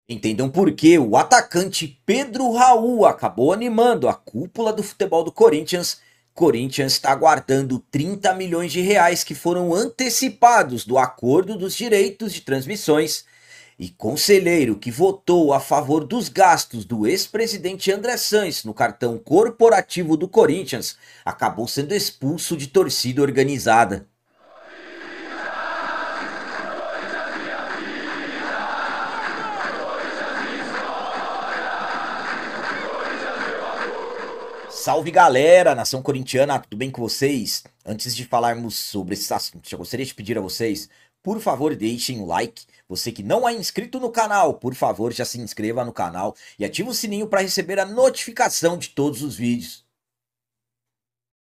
Entendam por que o atacante Pedro Raul acabou animando a cúpula do futebol do Corinthians. Corinthians está guardando 30 milhões de reais que foram antecipados do acordo dos direitos de transmissões. E conselheiro que votou a favor dos gastos do ex-presidente André Sanches no cartão corporativo do Corinthians acabou sendo expulso de torcida organizada. Salve galera, nação corintiana, tudo bem com vocês? Antes de falarmos sobre esses assuntos, eu gostaria de pedir a vocês, por favor, deixem o like. Você que não é inscrito no canal, por favor, já se inscreva no canal e ative o sininho para receber a notificação de todos os vídeos.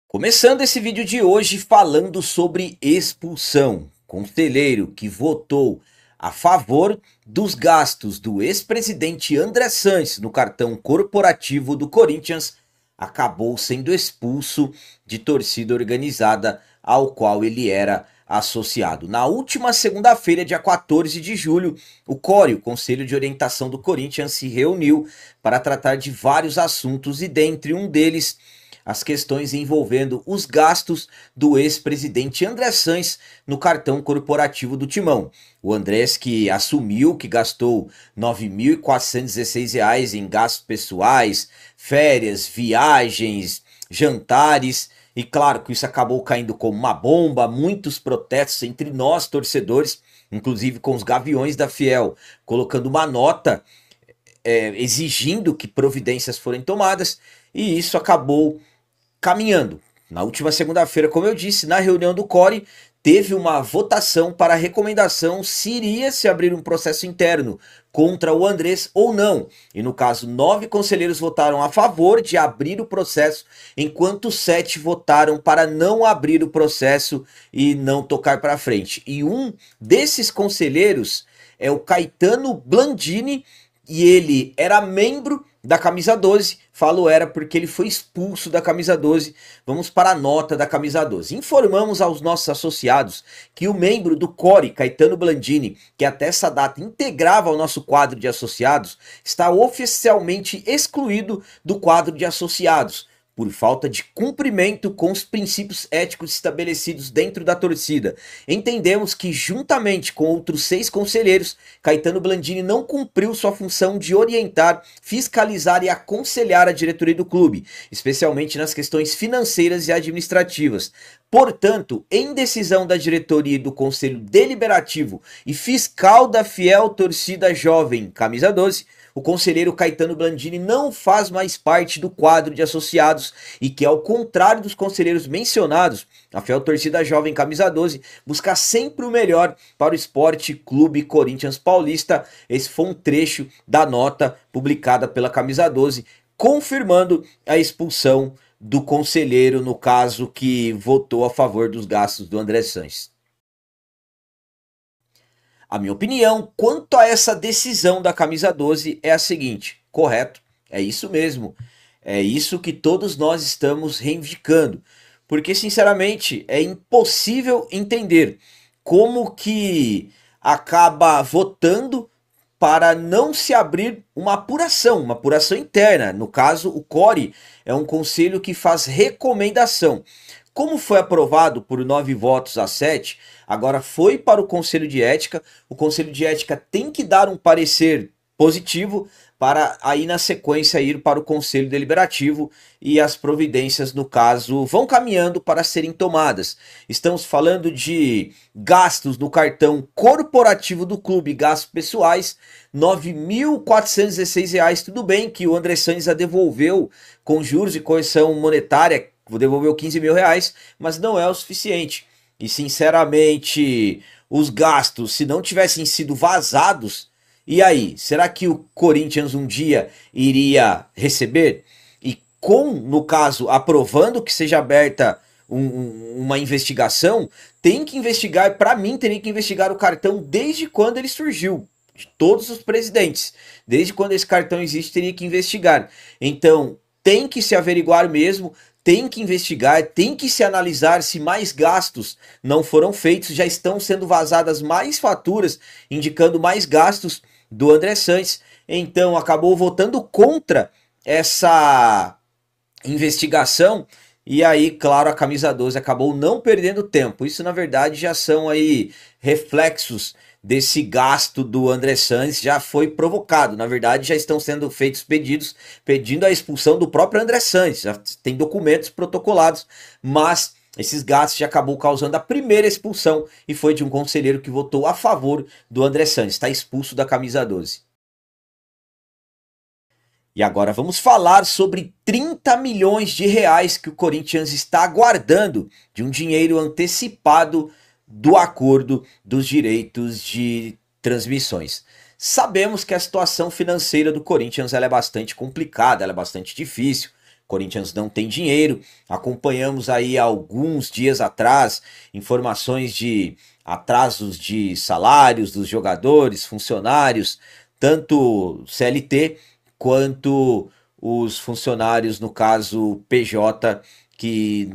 Começando esse vídeo de hoje falando sobre expulsão. Conselheiro que votou a favor dos gastos do ex-presidente André Sanches no cartão corporativo do Corinthians acabou sendo expulso de torcida organizada ao qual ele era associado. Na última segunda-feira, dia 14 de julho, o CORE, o Conselho de Orientação do Corinthians, se reuniu para tratar de vários assuntos e dentre um deles as questões envolvendo os gastos do ex-presidente André Sanches no cartão corporativo do Timão. O Andrés que assumiu que gastou R$ 9.416 em gastos pessoais, férias, viagens, jantares, e claro que isso acabou caindo como uma bomba, muitos protestos entre nós torcedores, inclusive com os Gaviões da Fiel, colocando uma nota exigindo que providências forem tomadas, e isso acabou caminhando. Na última segunda-feira, como eu disse, na reunião do CORE, teve uma votação para a recomendação se iria se abrir um processo interno contra o Andrés ou não. E no caso, 9 conselheiros votaram a favor de abrir o processo, enquanto 7 votaram para não abrir o processo e não tocar para frente. E um desses conselheiros é o Caetano Blandini, e ele era membro da camisa 12, falo era porque ele foi expulso da camisa 12. Vamos para a nota da camisa 12. Informamos aos nossos associados que o membro do CORE, Caetano Blandini, que até essa data integrava o nosso quadro de associados, está oficialmente excluído do quadro de associados, por falta de cumprimento com os princípios éticos estabelecidos dentro da torcida. Entendemos que, juntamente com outros 6 conselheiros, Caetano Blandini não cumpriu sua função de orientar, fiscalizar e aconselhar a diretoria do clube, especialmente nas questões financeiras e administrativas. Portanto, em decisão da diretoria e do Conselho Deliberativo e Fiscal da Fiel Torcida Jovem, camisa 12, o conselheiro Caetano Blandini não faz mais parte do quadro de associados e que, ao contrário dos conselheiros mencionados, a Fiel Torcida Jovem camisa 12 busca sempre o melhor para o Esporte Clube Corinthians Paulista. Esse foi um trecho da nota publicada pela camisa 12, confirmando a expulsão do conselheiro, no caso, que votou a favor dos gastos do André Sanches. A minha opinião quanto a essa decisão da camisa 12 é a seguinte: correto, é isso mesmo, é isso que todos nós estamos reivindicando, porque sinceramente é impossível entender como que acaba votando para não se abrir uma apuração interna. No caso, o CORE é um conselho que faz recomendação. Como foi aprovado por 9 votos a 7, agora foi para o Conselho de Ética. O Conselho de Ética tem que dar um parecer positivo para aí na sequência ir para o Conselho Deliberativo e as providências, no caso, vão caminhando para serem tomadas. Estamos falando de gastos no cartão corporativo do clube, gastos pessoais, R$ 9.416. Tudo bem que o André Sanches a devolveu com juros e correção monetária, devolveu R$ 15.000, mas não é o suficiente. E sinceramente, os gastos, se não tivessem sido vazados, e aí, será que o Corinthians um dia iria receber? E com, no caso, aprovando que seja aberta uma investigação, tem que investigar, para mim, teria que investigar o cartão desde quando ele surgiu, de todos os presidentes. Desde quando esse cartão existe, teria que investigar. Então, tem que se averiguar mesmo, tem que investigar, tem que se analisar se mais gastos não foram feitos, já estão sendo vazadas mais faturas, indicando mais gastos. do André Sanches, então acabou votando contra essa investigação. E aí, claro, a camisa 12 acabou não perdendo tempo. Isso, na verdade, já são aí reflexos desse gasto do André Sanches, já foi provocado. Na verdade, já estão sendo feitos pedidos pedindo a expulsão do próprio André Sanches. Já tem documentos protocolados, mas esses gastos já acabou causando a primeira expulsão e foi de um conselheiro que votou a favor do André Sanches. Está expulso da camisa 12. E agora vamos falar sobre 30 milhões de reais que o Corinthians está aguardando de um dinheiro antecipado do acordo dos direitos de transmissões. Sabemos que a situação financeira do Corinthians ela é bastante complicada, ela é bastante difícil. O Corinthians não tem dinheiro. Acompanhamos aí alguns dias atrás informações de atrasos de salários dos jogadores, funcionários, tanto CLT quanto os funcionários, no caso PJ, que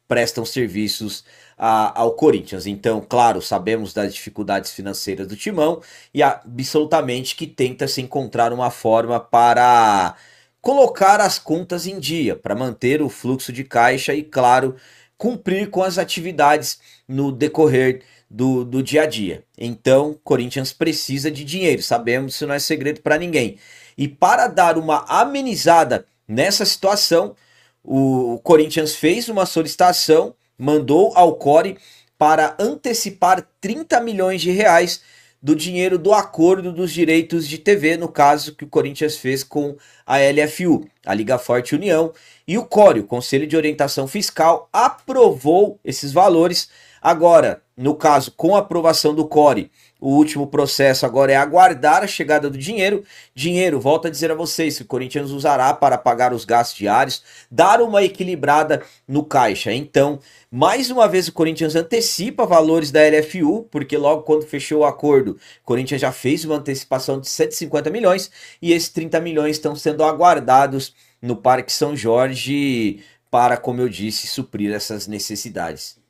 prestam serviços ao Corinthians. Então, claro, sabemos das dificuldades financeiras do Timão e absolutamente que tenta se encontrar uma forma para colocar as contas em dia, para manter o fluxo de caixa e, claro, cumprir com as atividades no decorrer do dia a dia. Então, Corinthians precisa de dinheiro, sabemos, isso não é segredo para ninguém. E para dar uma amenizada nessa situação, o Corinthians fez uma solicitação, mandou ao CORE para antecipar 30 milhões de reais do dinheiro do acordo dos direitos de TV, no caso que o Corinthians fez com a LFU, a Liga Forte União, e o CORE, o Conselho de Orientação Fiscal, aprovou esses valores. Agora, no caso, com a aprovação do CORE, o último processo agora é aguardar a chegada do dinheiro. Dinheiro, volto a dizer a vocês, que o Corinthians usará para pagar os gastos diários, dar uma equilibrada no caixa. Então, mais uma vez o Corinthians antecipa valores da LFU, porque logo quando fechou o acordo, o Corinthians já fez uma antecipação de 150 milhões e esses 30 milhões estão sendo aguardados no Parque São Jorge para, como eu disse, suprir essas necessidades.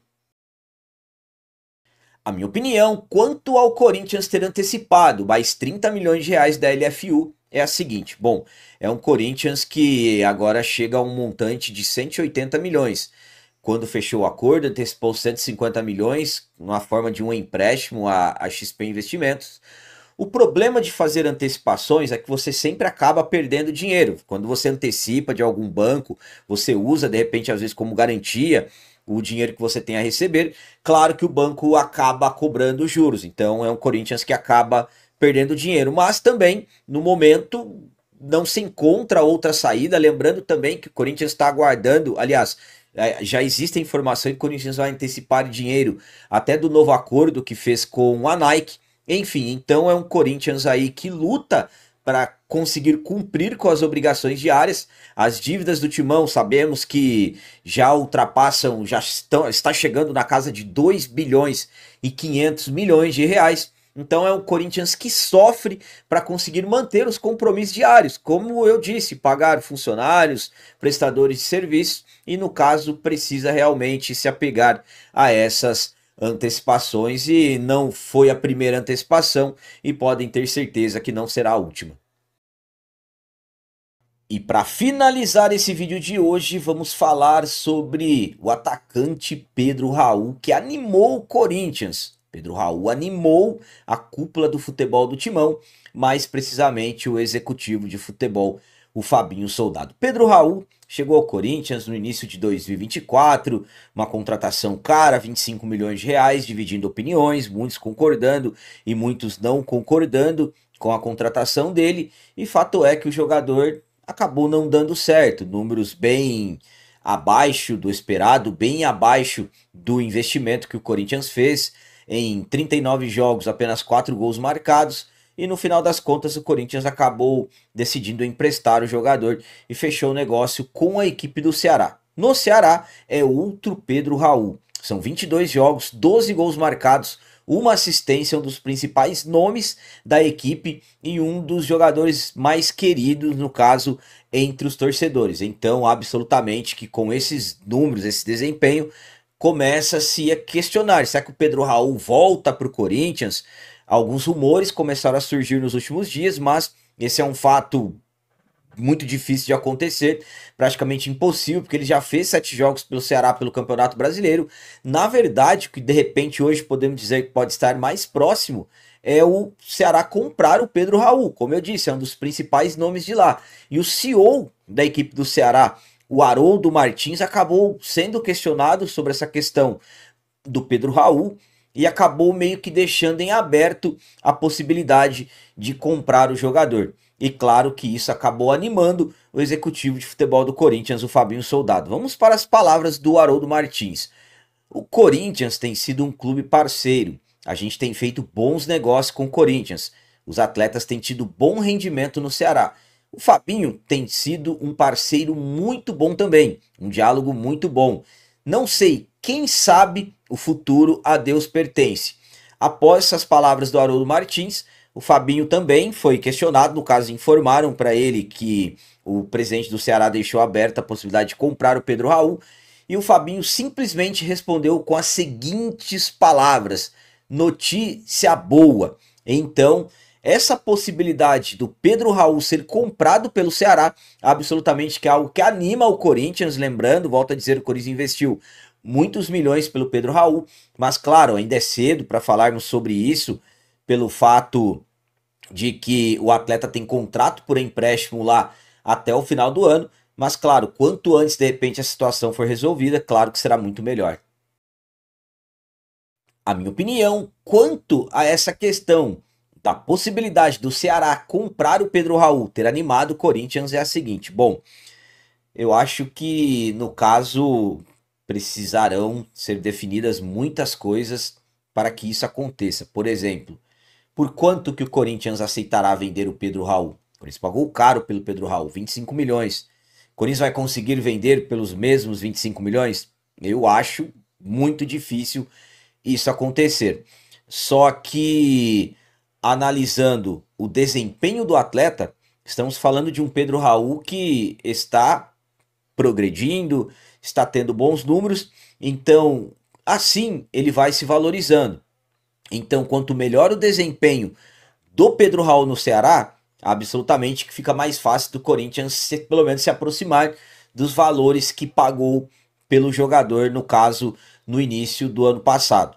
A minha opinião, quanto ao Corinthians ter antecipado mais 30 milhões de reais da LFU, é a seguinte. Bom, é um Corinthians que agora chega a um montante de 180 milhões. Quando fechou o acordo, antecipou 150 milhões na forma de um empréstimo à XP Investimentos. O problema de fazer antecipações é que você sempre acaba perdendo dinheiro. Quando você antecipa de algum banco, você usa de repente às vezes como garantia o dinheiro que você tem a receber. Claro que o banco acaba cobrando juros, então é um Corinthians que acaba perdendo dinheiro, mas também no momento não se encontra outra saída. Lembrando também que o Corinthians está aguardando, aliás, já existe a informação que o Corinthians vai antecipar dinheiro até do novo acordo que fez com a Nike. Enfim, então é um Corinthians aí que luta para conseguir cumprir com as obrigações diárias. As dívidas do Timão sabemos que já ultrapassam, está chegando na casa de 2 bilhões e 500 milhões de reais. Então é um Corinthians que sofre para conseguir manter os compromissos diários, como eu disse, pagar funcionários, prestadores de serviços, e no caso precisa realmente se apegar a essas antecipações, e não foi a primeira antecipação e podem ter certeza que não será a última. E para finalizar esse vídeo de hoje, vamos falar sobre o atacante Pedro Raul, que animou o Corinthians. Pedro Raul animou a cúpula do futebol do Timão, mais precisamente o executivo de futebol, o Fabinho Soldado. Pedro Raul chegou ao Corinthians no início de 2024, uma contratação cara, 25 milhões de reais, dividindo opiniões, muitos concordando e muitos não concordando com a contratação dele, e fato é que o jogador acabou não dando certo, números bem abaixo do esperado, bem abaixo do investimento que o Corinthians fez. Em 39 jogos, apenas 4 gols marcados, e no final das contas o Corinthians acabou decidindo emprestar o jogador e fechou o negócio com a equipe do Ceará. No Ceará é outro Pedro Raul, são 22 jogos, 12 gols marcados, uma assistência, um dos principais nomes da equipe e um dos jogadores mais queridos, no caso, entre os torcedores. Então, absolutamente que com esses números, esse desempenho, começa-se a questionar, será que o Pedro Raul volta para o Corinthians? Alguns rumores começaram a surgir nos últimos dias, mas esse é um fato muito difícil de acontecer, praticamente impossível, porque ele já fez 7 jogos pelo Ceará pelo Campeonato Brasileiro. Na verdade, o que de repente hoje podemos dizer que pode estar mais próximo é o Ceará comprar o Pedro Raul. Como eu disse, é um dos principais nomes de lá. E o CEO da equipe do Ceará, o Haroldo Martins, acabou sendo questionado sobre essa questão do Pedro Raul e acabou meio que deixando em aberto a possibilidade de comprar o jogador. E claro que isso acabou animando o executivo de futebol do Corinthians, o Fabinho Soldado. Vamos para as palavras do Haroldo Martins. O Corinthians tem sido um clube parceiro. A gente tem feito bons negócios com o Corinthians. Os atletas têm tido bom rendimento no Ceará. O Fabinho tem sido um parceiro muito bom também. Um diálogo muito bom. Não sei, quem sabe o futuro a Deus pertence. Após essas palavras do Haroldo Martins, o Fabinho também foi questionado. No caso, informaram para ele que o presidente do Ceará deixou aberta a possibilidade de comprar o Pedro Raul. E o Fabinho simplesmente respondeu com as seguintes palavras: notícia boa. Então, essa possibilidade do Pedro Raul ser comprado pelo Ceará, absolutamente que é algo que anima o Corinthians. Lembrando, volto a dizer, o Corinthians investiu muitos milhões pelo Pedro Raul, mas claro, ainda é cedo para falarmos sobre isso, pelo fato de que o atleta tem contrato por empréstimo lá até o final do ano. Mas claro, quanto antes de repente a situação for resolvida, claro que será muito melhor. A minha opinião quanto a essa questão da possibilidade do Ceará comprar o Pedro Raul, ter animado o Corinthians, é a seguinte. Bom, eu acho que no caso precisarão ser definidas muitas coisas para que isso aconteça. Por exemplo, por quanto que o Corinthians aceitará vender o Pedro Raul? O Corinthians pagou caro pelo Pedro Raul, 25 milhões. O Corinthians vai conseguir vender pelos mesmos 25 milhões? Eu acho muito difícil isso acontecer. Só que, analisando o desempenho do atleta, estamos falando de um Pedro Raul que está progredindo, está tendo bons números, então assim ele vai se valorizando. Então, quanto melhor o desempenho do Pedro Raul no Ceará, absolutamente que fica mais fácil do Corinthians pelo menos se aproximar dos valores que pagou pelo jogador, no caso, no início do ano passado.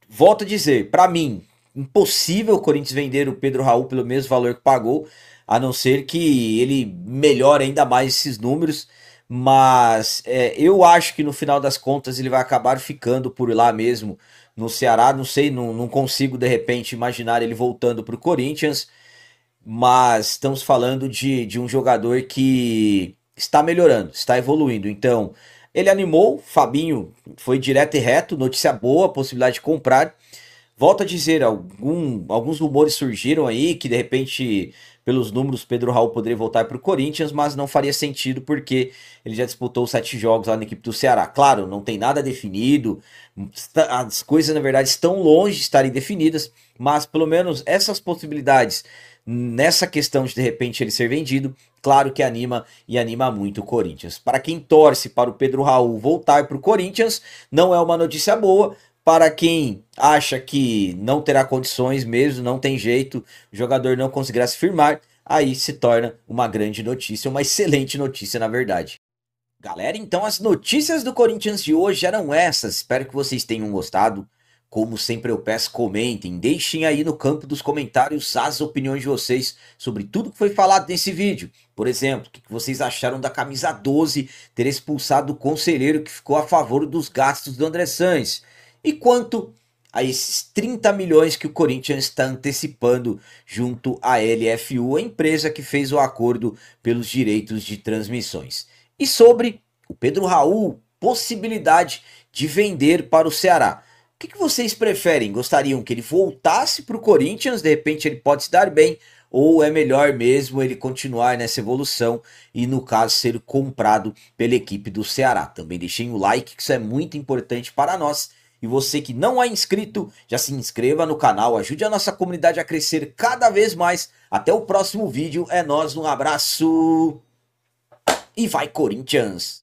Volto a dizer, para mim, impossível o Corinthians vender o Pedro Raul pelo mesmo valor que pagou, a não ser que ele melhore ainda mais esses números. Mas eu acho que no final das contas ele vai acabar ficando por lá mesmo no Ceará. Não sei, não consigo de repente imaginar ele voltando para o Corinthians. Mas estamos falando de um jogador que está melhorando, está evoluindo. Então, ele animou, Fabinho foi direto e reto, notícia boa, possibilidade de comprar. Volto a dizer, alguns rumores surgiram aí que de repente, pelos números, Pedro Raul poderia voltar para o Corinthians, mas não faria sentido porque ele já disputou 7 jogos lá na equipe do Ceará. Claro, não tem nada definido, as coisas na verdade estão longe de estarem definidas, mas pelo menos essas possibilidades nessa questão de repente ele ser vendido, claro que anima e anima muito o Corinthians. Para quem torce para o Pedro Raul voltar para o Corinthians, não é uma notícia boa. Para quem acha que não terá condições mesmo, não tem jeito, o jogador não conseguirá se firmar, aí se torna uma grande notícia, uma excelente notícia na verdade. Galera, então as notícias do Corinthians de hoje eram essas, espero que vocês tenham gostado. Como sempre eu peço, comentem, deixem aí no campo dos comentários as opiniões de vocês sobre tudo que foi falado nesse vídeo. Por exemplo, o que vocês acharam da camisa 12 ter expulsado o conselheiro que ficou a favor dos gastos do André Sanches? E quanto a esses 30 milhões que o Corinthians está antecipando junto à LFU, a empresa que fez o acordo pelos direitos de transmissões. E sobre o Pedro Raul, possibilidade de vender para o Ceará. O que vocês preferem? Gostariam que ele voltasse para o Corinthians? De repente ele pode se dar bem? Ou é melhor mesmo ele continuar nessa evolução e no caso ser comprado pela equipe do Ceará? Também deixem o like, que isso é muito importante para nós. E você que não é inscrito, já se inscreva no canal, ajude a nossa comunidade a crescer cada vez mais. Até o próximo vídeo, é nóis, um abraço e vai Corinthians!